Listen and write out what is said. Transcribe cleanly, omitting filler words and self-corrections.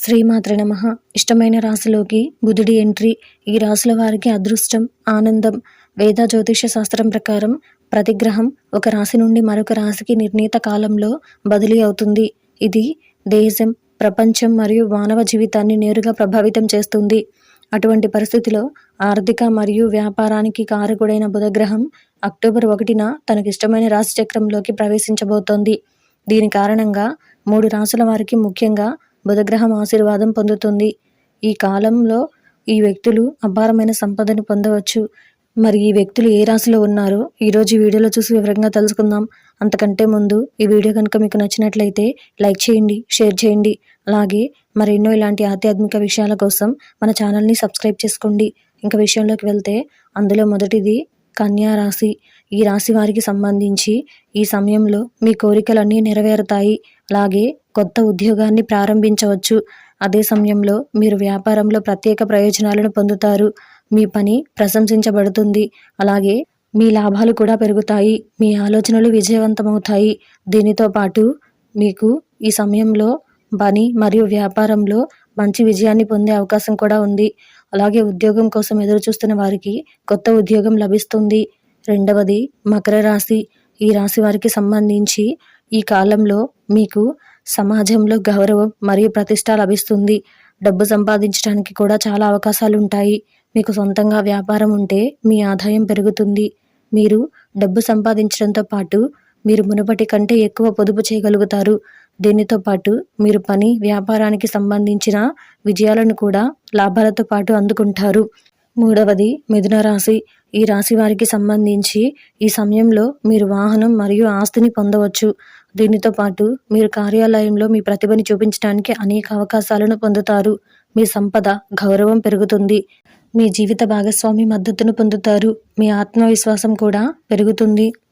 శ్రీమాత్రే నమః. ఇష్టమైన రాశిలోకి బుధుడి ఎంట్రీ. ఈ రాశుల వారికి అదృష్టం, ఆనందం. వేద జ్యోతిష శాస్త్రం ప్రకారం ప్రతి గ్రహం ఒక రాశి నుండి మరొక రాశికి నిర్ణీత కాలంలో బదిలీ అవుతుంది. ఇది దేశం, ప్రపంచం మరియు మానవ జీవితాన్ని నేరుగా ప్రభావితం చేస్తుంది. అటువంటి పరిస్థితిలో ఆర్థిక మరియు వ్యాపారానికి కారకుడైన బుధగ్రహం అక్టోబర్ 1న తనకిష్టమైన రాశి చక్రంలోకి ప్రవేశించబోతోంది. దీని కారణంగా 3 రాశుల వారికి ముఖ్యంగా బుధగ్రహం ఆశీర్వాదం పొందుతుంది. ఈ కాలంలో ఈ వ్యక్తులు అపారమైన సంపదను పొందవచ్చు. మరి ఈ వ్యక్తులు ఏ రాశిలో ఉన్నారో ఈరోజు ఈ వీడియోలో చూసి వివరంగా తెలుసుకుందాం. అంతకంటే ముందు ఈ వీడియో కనుక మీకు నచ్చినట్లయితే లైక్ చేయండి, షేర్ చేయండి. అలాగే మరెన్నో ఇలాంటి ఆధ్యాత్మిక విషయాల కోసం మన ఛానల్ని సబ్స్క్రైబ్ చేసుకోండి. ఇంకా విషయంలోకి వెళ్తే అందులో మొదటిది కన్యా రాశి. ఈ రాశి వారికి సంబంధించి ఈ సమయంలో మీ కోరికలన్నీ నెరవేరుతాయి. అలాగే కొత్త ఉద్యోగాన్ని ప్రారంభించవచ్చు. అదే సమయంలో మీరు వ్యాపారంలో ప్రత్యేక ప్రయోజనాలను పొందుతారు. మీ పని ప్రశంసించబడుతుంది. అలాగే మీ లాభాలు కూడా పెరుగుతాయి. మీ ఆలోచనలు విజయవంతమవుతాయి. దీనితో పాటు మీకు ఈ సమయంలో పని మరియు వ్యాపారంలో మంచి విజయాన్ని పొందే అవకాశం కూడా ఉంది. అలాగే ఉద్యోగం కోసం ఎదురు చూస్తున్న వారికి కొత్త ఉద్యోగం లభిస్తుంది. రెండవది మకర రాశి. ఈ రాశి వారికి సంబంధించి ఈ కాలంలో మీకు సమాజంలో గౌరవం మరియు ప్రతిష్ట లభిస్తుంది. డబ్బు సంపాదించడానికి కూడా చాలా అవకాశాలు ఉంటాయి. మీకు సొంతంగా వ్యాపారం ఉంటే మీ ఆదాయం పెరుగుతుంది. మీరు డబ్బు సంపాదించడంతో పాటు మీరు మునుపటి కంటే ఎక్కువ పొదుపు చేయగలుగుతారు. దీనితో పాటు మీరు పని, వ్యాపారానికి సంబంధించిన విజయాలను కూడా లాభాలతో పాటు అందుకుంటారు. మూడవది మిథున రాశి. ఈ రాశి వారికి సంబంధించి ఈ సమయంలో మీరు వాహనం మరియు ఆస్తిని పొందవచ్చు. దీనితో పాటు మీరు కార్యాలయంలో మీ ప్రతిభని చూపించడానికి అనేక అవకాశాలను పొందుతారు. మీ సంపద, గౌరవం పెరుగుతుంది. మీ జీవిత భాగస్వామి మద్దతును పొందుతారు. మీ ఆత్మవిశ్వాసం కూడా పెరుగుతుంది.